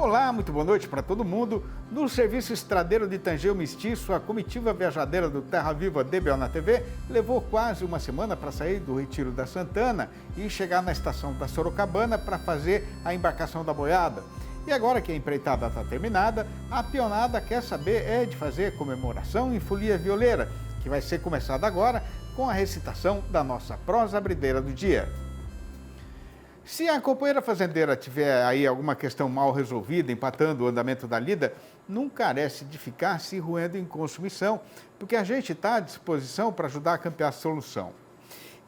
Olá, muito boa noite para todo mundo. No serviço estradeiro de Tangeu Mestiço, a comitiva viajadeira do Terra Viva DBO na TV levou quase uma semana para sair do Retiro da Santana e chegar na estação da Sorocabana para fazer a embarcação da boiada. E agora que a empreitada está terminada, a peonada quer saber de fazer comemoração em folia violeira, que vai ser começada agora com a recitação da nossa prosa abrideira do dia. Se a companheira fazendeira tiver aí alguma questão mal resolvida, empatando o andamento da lida, não carece de ficar se roendo em consumição, porque a gente está à disposição para ajudar a campear a solução.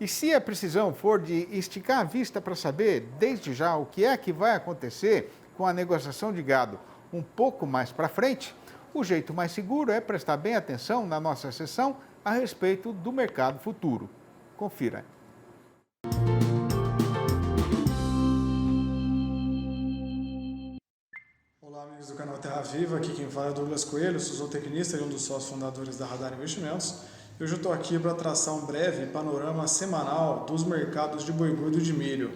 E se a precisão for de esticar a vista para saber, desde já, o que é que vai acontecer com a negociação de gado um pouco mais para frente, o jeito mais seguro é prestar bem atenção na nossa sessão a respeito do mercado futuro. Confira. Olá, amigos do canal Terra Viva, aqui quem fala é Douglas Coelho, sou zootecnista e um dos sócios fundadores da Radar Investimentos. Hoje eu estou aqui para traçar um breve panorama semanal dos mercados de boi gordo e de milho.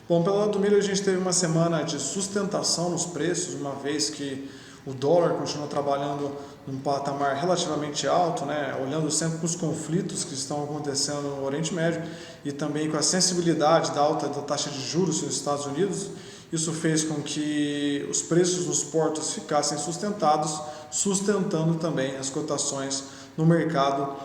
Bom, pelo lado do milho a gente teve uma semana de sustentação nos preços, uma vez que o dólar continua trabalhando num patamar relativamente alto, olhando sempre para os conflitos que estão acontecendo no Oriente Médio e também com a sensibilidade da alta da taxa de juros nos Estados Unidos. Isso fez com que os preços nos portos ficassem sustentados, sustentando também as cotações no mercado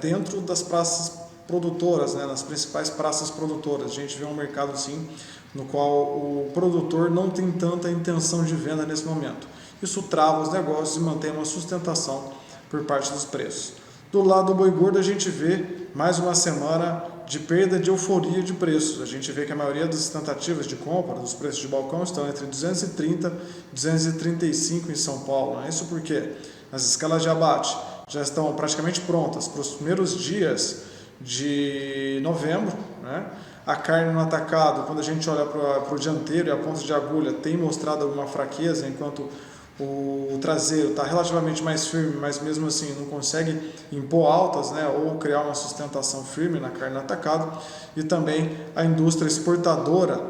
dentro das praças produtoras, nas principais praças produtoras. A gente vê um mercado assim, no qual o produtor não tem tanta intenção de venda nesse momento. Isso trava os negócios e mantém uma sustentação por parte dos preços. Do lado do boi gordo a gente vê mais uma semana de perda de euforia de preços. A gente vê que a maioria das tentativas de compra dos preços de balcão estão entre 230 e 235 em São Paulo. Isso porque as escalas de abate já estão praticamente prontas para os primeiros dias de novembro. A carne no atacado, quando a gente olha para o dianteiro e a ponta de agulha, tem mostrado alguma fraqueza, enquanto o traseiro está relativamente mais firme, mas mesmo assim não consegue impor altas, ou criar uma sustentação firme na carne no atacado. E também a indústria exportadora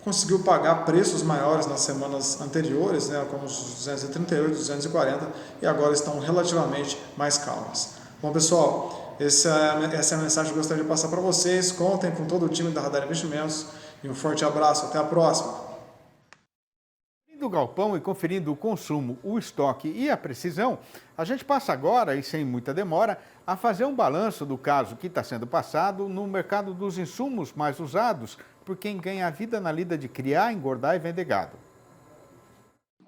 conseguiu pagar preços maiores nas semanas anteriores, como os 238, 240, e agora estão relativamente mais calmas. Bom, pessoal, essa é a mensagem que eu gostaria de passar para vocês. Contem com todo o time da Radar Investimentos e um forte abraço. Até a próxima! Do galpão e conferindo o consumo, o estoque e a precisão, a gente passa agora, e sem muita demora, a fazer um balanço do caso que está sendo passado no mercado dos insumos mais usados por quem ganha a vida na lida de criar, engordar e vender gado.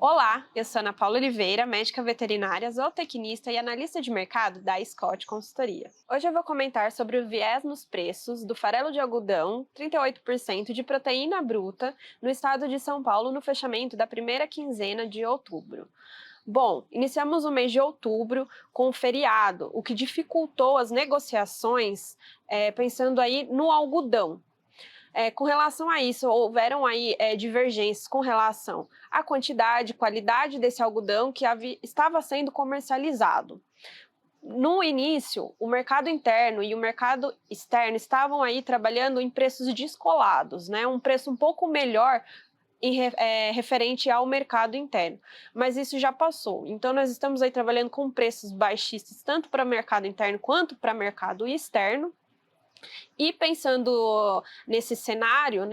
Olá, eu sou Ana Paula Oliveira, médica veterinária, zootecnista e analista de mercado da Scott Consultoria. Hoje eu vou comentar sobre o viés nos preços do farelo de algodão, 38% de proteína bruta, no estado de São Paulo no fechamento da primeira quinzena de outubro. Bom, iniciamos o mês de outubro com o feriado, o que dificultou as negociações, pensando aí no algodão. Com relação a isso, houveram aí divergências com relação à quantidade e qualidade desse algodão que estava sendo comercializado. No início, o mercado interno e o mercado externo estavam aí trabalhando em preços descolados, um preço um pouco melhor referente ao mercado interno, mas isso já passou. Então, nós estamos aí trabalhando com preços baixistas, tanto para o mercado interno quanto para o mercado externo. E pensando nesse cenário,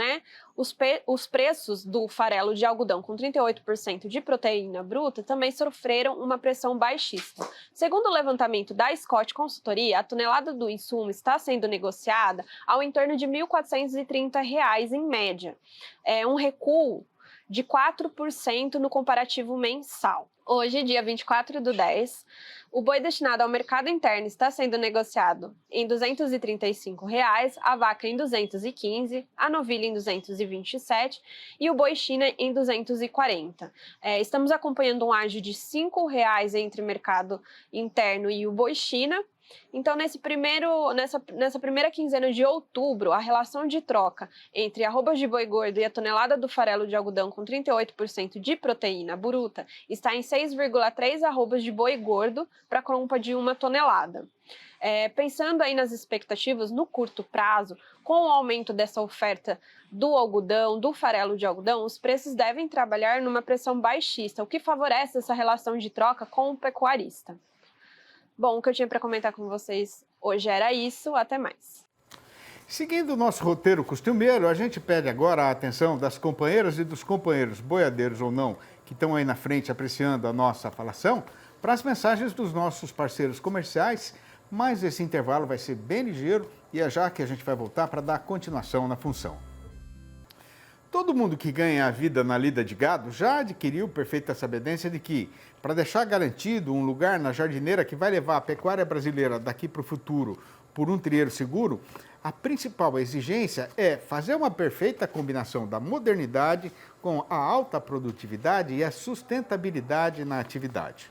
os preços do farelo de algodão com 38% de proteína bruta também sofreram uma pressão baixista. Segundo o levantamento da Scott Consultoria, a tonelada do insumo está sendo negociada ao entorno de R$ 1.430 em média. É um recuo de 4% no comparativo mensal. Hoje, dia 24/10, o boi destinado ao mercado interno está sendo negociado em R$ 235, a vaca em 215, a novilha em 227 e o boi China em 240. Estamos acompanhando um ágio de R$ 5 entre o mercado interno e o boi China, Então, nessa primeira quinzena de outubro, a relação de troca entre arrobas de boi gordo e a tonelada do farelo de algodão com 38% de proteína bruta está em 6,3 arrobas de boi gordo para a compa de 1 tonelada. Pensando aí nas expectativas no curto prazo, com o aumento dessa oferta do algodão, do farelo de algodão, os preços devem trabalhar numa pressão baixista, o que favorece essa relação de troca com o pecuarista. Bom, o que eu tinha para comentar com vocês hoje era isso. Até mais. Seguindo o nosso roteiro costumeiro, a gente pede agora a atenção das companheiras e dos companheiros, boiadeiros ou não, que estão aí na frente apreciando a nossa falação, para as mensagens dos nossos parceiros comerciais, mas esse intervalo vai ser bem ligeiro e é já que a gente vai voltar para dar continuação na função. Todo mundo que ganha a vida na lida de gado já adquiriu perfeita sabedência de que, para deixar garantido um lugar na jardineira que vai levar a pecuária brasileira daqui para o futuro por um trieiro seguro, a principal exigência é fazer uma perfeita combinação da modernidade com a alta produtividade e a sustentabilidade na atividade.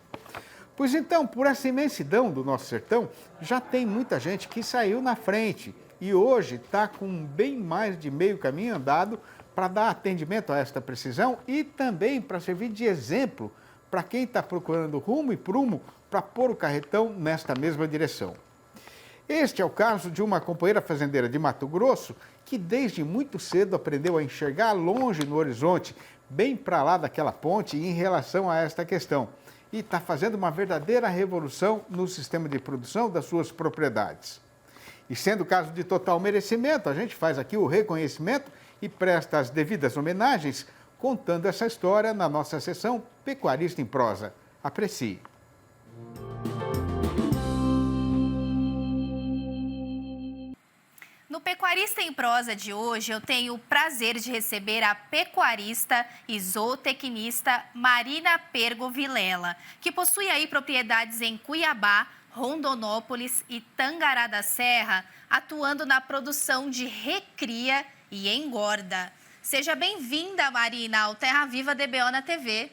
Pois então, por essa imensidão do nosso sertão, já tem muita gente que saiu na frente e hoje está com bem mais de meio caminho andado para dar atendimento a esta precisão e também para servir de exemplo para quem está procurando rumo e prumo para pôr o carretão nesta mesma direção. Este é o caso de uma companheira fazendeira de Mato Grosso que desde muito cedo aprendeu a enxergar longe no horizonte, bem para lá daquela ponte em relação a esta questão. E está fazendo uma verdadeira revolução no sistema de produção das suas propriedades. E sendo caso de total merecimento, a gente faz aqui o reconhecimento e presta as devidas homenagens, contando essa história na nossa sessão Pecuarista em Prosa. Aprecie. No Pecuarista em Prosa de hoje, eu tenho o prazer de receber a pecuarista e zootecnista Marina Pergo Vilela, que possui aí propriedades em Cuiabá, Rondonópolis e Tangará da Serra, atuando na produção de recria e engorda. Seja bem-vinda, Marina, ao Terra Viva DBO na TV.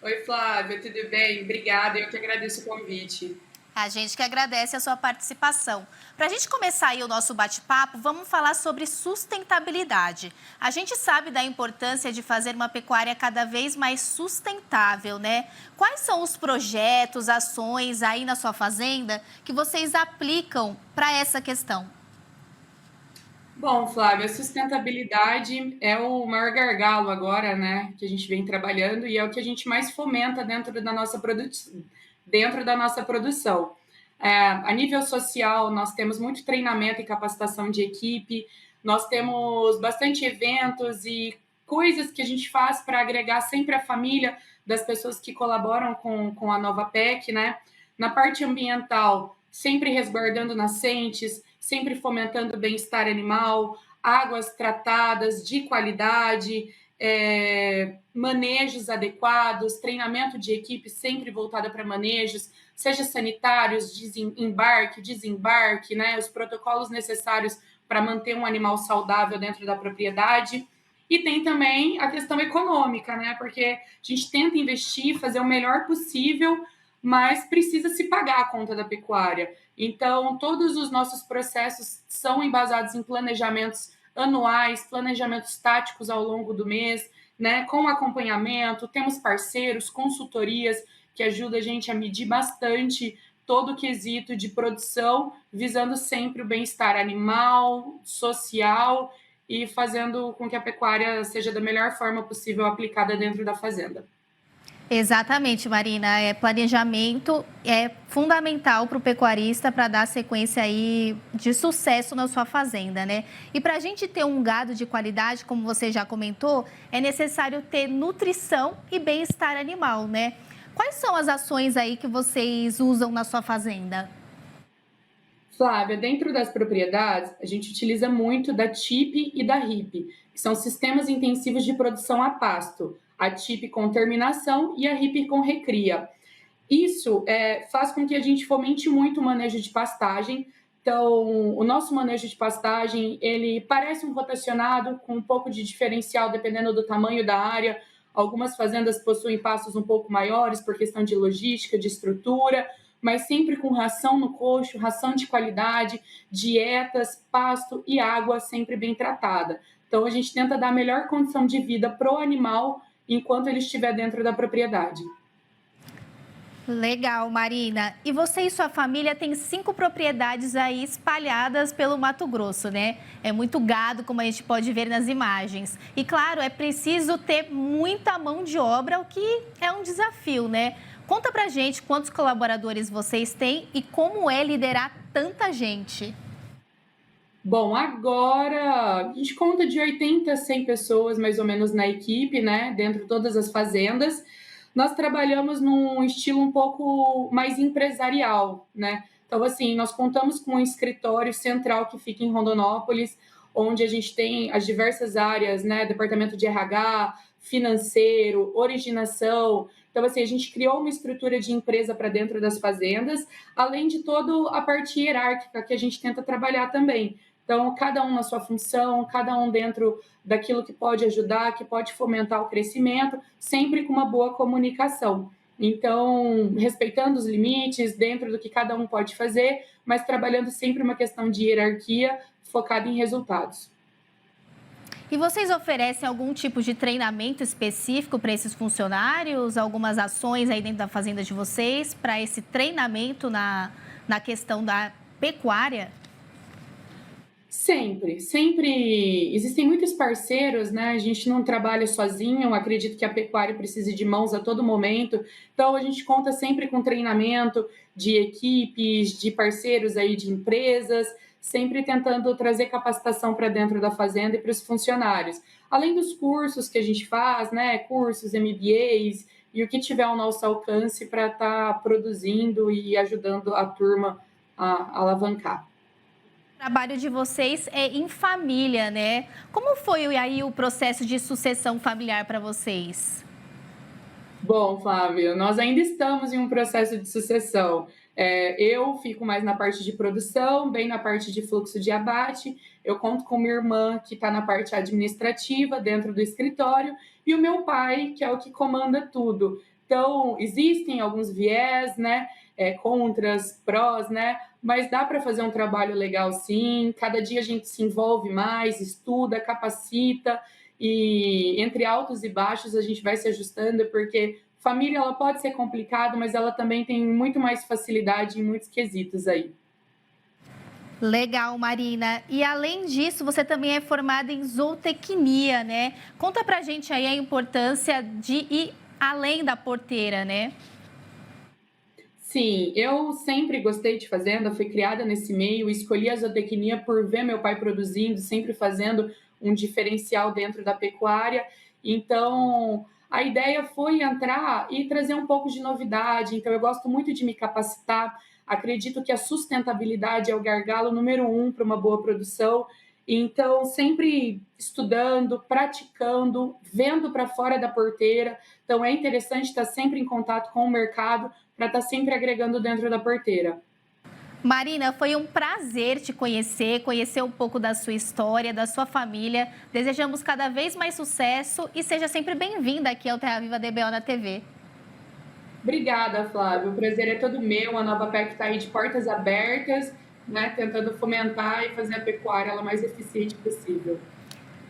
Oi, Flávia, tudo bem? Obrigada, eu que agradeço o convite. A gente que agradece a sua participação. Para a gente começar aí o nosso bate-papo, vamos falar sobre sustentabilidade. A gente sabe da importância de fazer uma pecuária cada vez mais sustentável, né? Quais são os projetos, ações aí na sua fazenda que vocês aplicam para essa questão? Bom, Flávia, a sustentabilidade é o maior gargalo agora, né, que a gente vem trabalhando e é o que a gente mais fomenta dentro da nossa produção. A nível social, nós temos muito treinamento e capacitação de equipe, nós temos bastante eventos e coisas que a gente faz para agregar sempre a família das pessoas que colaboram com a nova PEC, né? Na parte ambiental, sempre resguardando nascentes, sempre fomentando o bem-estar animal, águas tratadas de qualidade, manejos adequados, treinamento de equipe sempre voltada para manejos, seja sanitários, embarque, desembarque, né, os protocolos necessários para manter um animal saudável dentro da propriedade. E tem também a questão econômica, né, porque a gente tenta investir, fazer o melhor possível, mas precisa se pagar a conta da pecuária. Então, todos os nossos processos são embasados em planejamentos anuais, planejamentos táticos ao longo do mês, né, com acompanhamento, temos parceiros, consultorias que ajudam a gente a medir bastante todo o quesito de produção, visando sempre o bem-estar animal, social e fazendo com que a pecuária seja da melhor forma possível aplicada dentro da fazenda. Exatamente, Marina. Planejamento é fundamental para o pecuarista para dar sequência aí de sucesso na sua fazenda, né? E para a gente ter um gado de qualidade, como você já comentou, é necessário ter nutrição e bem-estar animal, né? Quais são as ações aí que vocês usam na sua fazenda? Flávia, dentro das propriedades, a gente utiliza muito da TIP e da RIP, que são sistemas intensivos de produção a pasto. A TIP com terminação e a RIP com recria. Isso faz com que a gente fomente muito o manejo de pastagem. Então, o nosso manejo de pastagem, ele parece um rotacionado com um pouco de diferencial dependendo do tamanho da área. Algumas fazendas possuem pastos um pouco maiores por questão de logística, de estrutura, mas sempre com ração no coxo, ração de qualidade, dietas, pasto e água sempre bem tratada. Então, a gente tenta dar a melhor condição de vida para o animal enquanto ele estiver dentro da propriedade. Legal, Marina. E você e sua família têm 5 propriedades aí espalhadas pelo Mato Grosso, né? É muito gado, como a gente pode ver nas imagens. E, claro, é preciso ter muita mão de obra, o que é um desafio, né? Conta pra gente quantos colaboradores vocês têm e como é liderar tanta gente. Bom, agora a gente conta de 80 a 100 pessoas, mais ou menos, na equipe, né? Dentro de todas as fazendas. Nós trabalhamos num estilo um pouco mais empresarial, né? Então, assim, nós contamos com um escritório central que fica em Rondonópolis, onde a gente tem as diversas áreas, né? Departamento de RH, financeiro, originação. Então, assim, a gente criou uma estrutura de empresa para dentro das fazendas, além de toda a parte hierárquica que a gente tenta trabalhar também. Então, cada um na sua função, cada um dentro daquilo que pode ajudar, que pode fomentar o crescimento, sempre com uma boa comunicação. Então, respeitando os limites, dentro do que cada um pode fazer, mas trabalhando sempre uma questão de hierarquia focada em resultados. E vocês oferecem algum tipo de treinamento específico para esses funcionários? Algumas ações aí dentro da fazenda de vocês para esse treinamento na questão da pecuária? Sempre existem muitos parceiros, né? A gente não trabalha sozinho, eu acredito que a pecuária precisa de mãos a todo momento, então a gente conta sempre com treinamento de equipes, de parceiros aí de empresas, sempre tentando trazer capacitação para dentro da fazenda e para os funcionários. Além dos cursos que a gente faz, né? Cursos, MBAs e o que tiver ao nosso alcance para estar produzindo e ajudando a turma a alavancar. O trabalho de vocês é em família, né? Como foi aí o processo de sucessão familiar para vocês? Bom, Flávia, nós ainda estamos em um processo de sucessão. Eu fico mais na parte de produção, bem na parte de fluxo de abate. Eu conto com minha irmã, que está na parte administrativa, dentro do escritório, e o meu pai, que é o que comanda tudo. Então, existem alguns viés, né? Contras, prós, né? Mas dá para fazer um trabalho legal, sim. Cada dia a gente se envolve mais, estuda, capacita, e entre altos e baixos a gente vai se ajustando, porque família ela pode ser complicada, mas ela também tem muito mais facilidade em muitos quesitos aí. Legal, Marina. E além disso, você também é formada em zootecnia, né? Conta pra gente aí a importância de ir além da porteira, né? Sim, eu sempre gostei de fazenda, fui criada nesse meio, escolhi a zootecnia por ver meu pai produzindo, sempre fazendo um diferencial dentro da pecuária. Então, a ideia foi entrar e trazer um pouco de novidade. Então, eu gosto muito de me capacitar. Acredito que a sustentabilidade é o gargalo número 1 para uma boa produção. Então, sempre estudando, praticando, vendo para fora da porteira. Então, é interessante estar sempre em contato com o mercado para estar sempre agregando dentro da porteira. Marina, foi um prazer te conhecer um pouco da sua história, da sua família. Desejamos cada vez mais sucesso e seja sempre bem-vinda aqui ao Terra Viva DBO na TV. Obrigada, Flávio. O prazer é todo meu. A Nova PEC está aí de portas abertas, né, tentando fomentar e fazer a pecuária ela mais eficiente possível.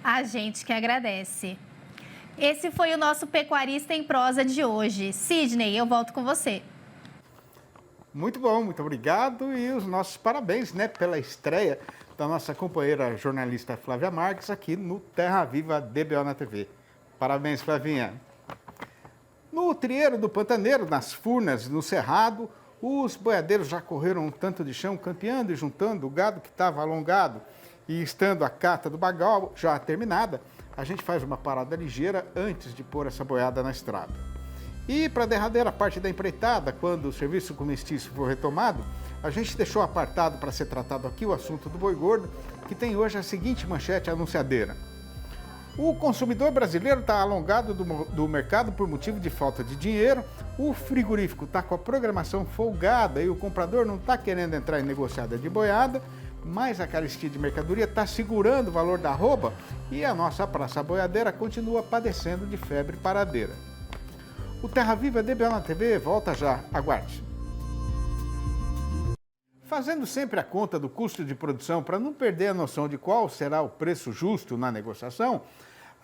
A gente que agradece. Esse foi o nosso Pecuarista em Prosa de hoje. Sidney, eu volto com você. Muito bom, muito obrigado e os nossos parabéns, né, pela estreia da nossa companheira jornalista Flávia Marques aqui no Terra Viva DBO na TV. Parabéns, Flavinha. No Trieiro do Pantaneiro, nas Furnas, no Cerrado, os boiadeiros já correram um tanto de chão, campeando e juntando o gado que estava alongado. E estando a cata do bagal já terminada, a gente faz uma parada ligeira antes de pôr essa boiada na estrada. E para a derradeira parte da empreitada, quando o serviço com mestiço for retomado, a gente deixou apartado para ser tratado aqui o assunto do boi gordo, que tem hoje a seguinte manchete anunciadeira. O consumidor brasileiro está alongado do mercado por motivo de falta de dinheiro, o frigorífico está com a programação folgada e o comprador não está querendo entrar em negociada de boiada, mas a carestia de mercadoria está segurando o valor da arroba e a nossa praça boiadeira continua padecendo de febre paradeira. O Terra Viva DBO na TV volta já. Aguarde. Fazendo sempre a conta do custo de produção para não perder a noção de qual será o preço justo na negociação,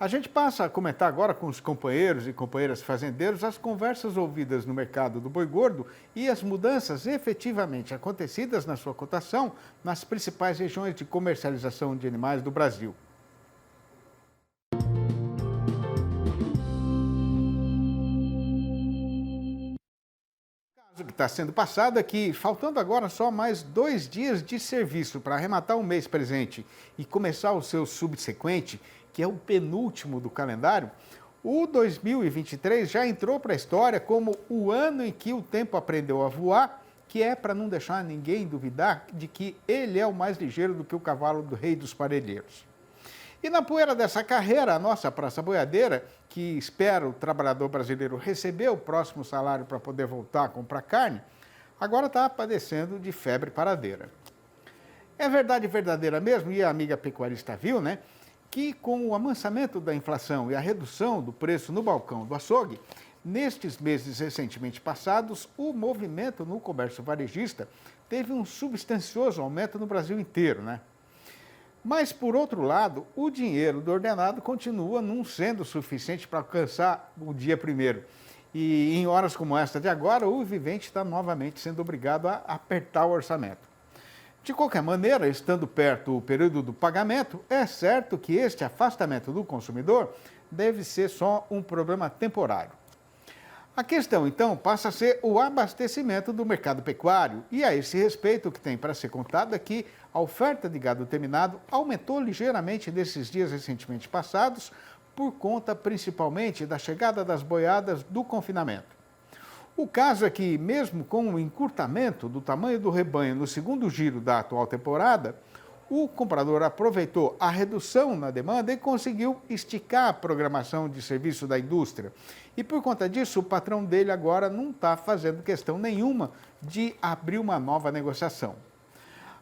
a gente passa a comentar agora com os companheiros e companheiras fazendeiros as conversas ouvidas no mercado do boi gordo e as mudanças efetivamente acontecidas na sua cotação nas principais regiões de comercialização de animais do Brasil. O que está sendo passado é que, faltando agora só mais 2 dias de serviço para arrematar o mês presente e começar o seu subsequente, que é o penúltimo do calendário, o 2023 já entrou para a história como o ano em que o tempo aprendeu a voar, que é para não deixar ninguém duvidar de que ele é o mais ligeiro do que o cavalo do rei dos parelheiros. E na poeira dessa carreira, a nossa Praça Boiadeira, que espera o trabalhador brasileiro receber o próximo salário para poder voltar a comprar carne, agora está padecendo de febre paradeira. É verdade verdadeira mesmo, e a amiga pecuarista viu, né, que com o amansamento da inflação e a redução do preço no balcão do açougue, nestes meses recentemente passados, o movimento no comércio varejista teve um substancioso aumento no Brasil inteiro, né? Mas, por outro lado, o dinheiro do ordenado continua não sendo suficiente para alcançar o dia primeiro. E em horas como esta de agora, o vivente está novamente sendo obrigado a apertar o orçamento. De qualquer maneira, estando perto o período do pagamento, é certo que este afastamento do consumidor deve ser só um problema temporário. A questão, então, passa a ser o abastecimento do mercado pecuário. E a esse respeito, o que tem para ser contado é que a oferta de gado terminado aumentou ligeiramente nesses dias recentemente passados, por conta principalmente da chegada das boiadas do confinamento. O caso é que, mesmo com o encurtamento do tamanho do rebanho no segundo giro da atual temporada, o comprador aproveitou a redução na demanda e conseguiu esticar a programação de serviço da indústria. E por conta disso, o patrão dele agora não está fazendo questão nenhuma de abrir uma nova negociação.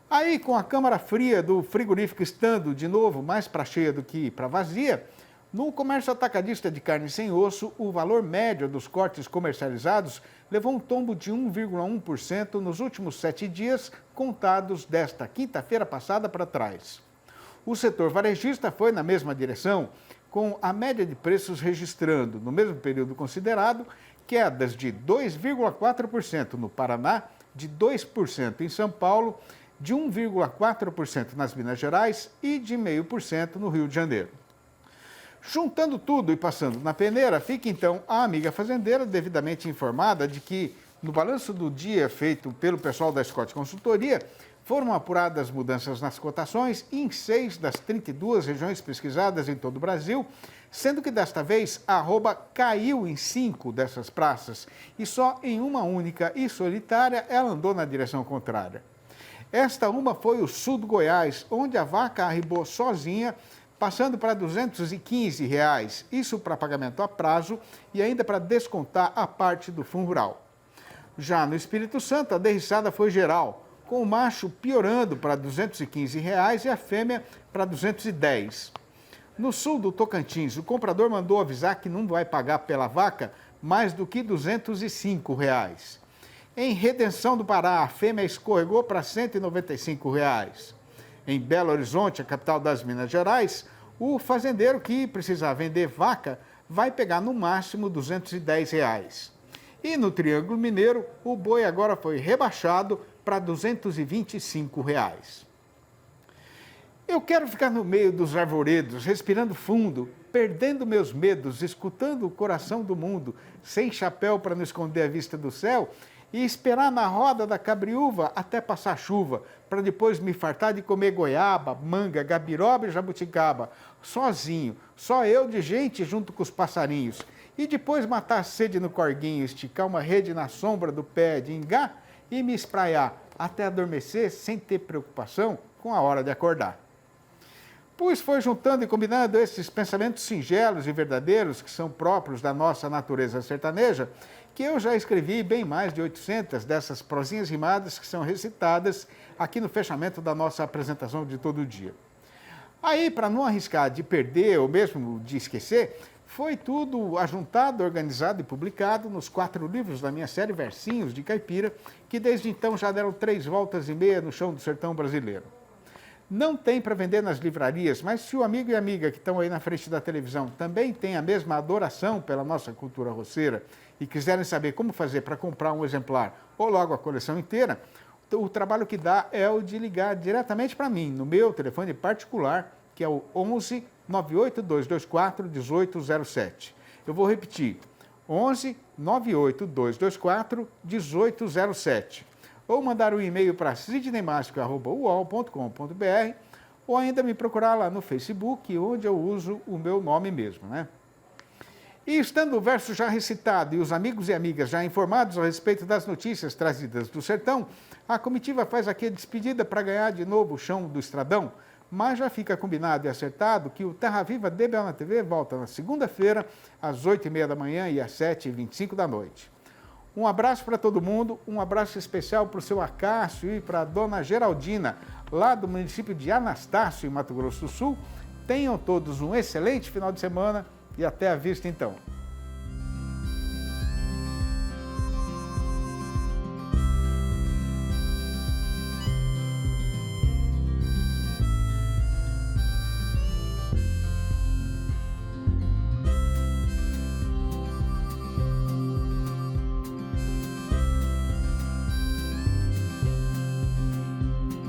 Aí, com a câmara fria do frigorífico estando de novo mais para cheia do que para vazia, no comércio atacadista de carne sem osso, o valor médio dos cortes comercializados levou um tombo de 1,1% nos últimos 7 dias, contados desta quinta-feira passada para trás. O setor varejista foi na mesma direção, com a média de preços registrando, no mesmo período considerado, quedas de 2,4% no Paraná, de 2% em São Paulo, de 1,4% nas Minas Gerais e de 0,5% no Rio de Janeiro. Juntando tudo e passando na peneira, fica então a amiga fazendeira devidamente informada de que, no balanço do dia feito pelo pessoal da Scott Consultoria, foram apuradas mudanças nas cotações em 6 das 32 regiões pesquisadas em todo o Brasil, sendo que desta vez a arroba caiu em 5 dessas praças e só em uma única e solitária ela andou na direção contrária. Esta uma foi o sul do Goiás, onde a vaca arribou sozinha, passando para R$ 215, isso para pagamento a prazo e ainda para descontar a parte do fundo rural. Já no Espírito Santo, a derriçada foi geral, com o macho piorando para R$ 215 e a fêmea para R$ 210. No sul do Tocantins, o comprador mandou avisar que não vai pagar pela vaca mais do que R$ 205. Em Redenção do Pará, a fêmea escorregou para R$ 195. Em Belo Horizonte, a capital das Minas Gerais, o fazendeiro que precisar vender vaca vai pegar no máximo R$ 210. E no Triângulo Mineiro, o boi agora foi rebaixado para R$ 225. Eu quero ficar no meio dos arvoredos, respirando fundo, perdendo meus medos, escutando o coração do mundo, sem chapéu para não esconder a vista do céu, e esperar na roda da cabriúva até passar chuva, para depois me fartar de comer goiaba, manga, gabiroba e jabuticaba, sozinho, só eu de gente junto com os passarinhos, e depois matar a sede no corguinho, esticar uma rede na sombra do pé de ingá e me espraiar até adormecer sem ter preocupação com a hora de acordar. Pois foi juntando e combinando esses pensamentos singelos e verdadeiros que são próprios da nossa natureza sertaneja, que eu já escrevi bem mais de 800 dessas prosinhas rimadas que são recitadas aqui no fechamento da nossa apresentação de todo dia. Aí, para não arriscar de perder ou mesmo de esquecer, foi tudo ajuntado, organizado e publicado nos 4 livros da minha série Versinhos de Caipira, que desde então já deram 3 voltas e meia no chão do sertão brasileiro. Não tem para vender nas livrarias, mas se o amigo e amiga que estão aí na frente da televisão também têm a mesma adoração pela nossa cultura roceira e quiserem saber como fazer para comprar um exemplar ou logo a coleção inteira, o trabalho que dá é o de ligar diretamente para mim, no meu telefone particular, que é o 11 98224 1807. Eu vou repetir, 11 98224 1807. Ou mandar um e-mail para sidneymasco@uol.com.br ou ainda me procurar lá no Facebook, onde eu uso o meu nome mesmo, né? E estando o verso já recitado e os amigos e amigas já informados a respeito das notícias trazidas do sertão, a comitiva faz aqui a despedida para ganhar de novo o chão do estradão, mas já fica combinado e acertado que o Terra Viva DBO na TV volta na segunda-feira, às 8h30 da manhã e às 7h25 da noite. Um abraço para todo mundo, um abraço especial para o seu Acácio e para a dona Geraldina, lá do município de Anastácio, em Mato Grosso do Sul. Tenham todos um excelente final de semana e até a vista então.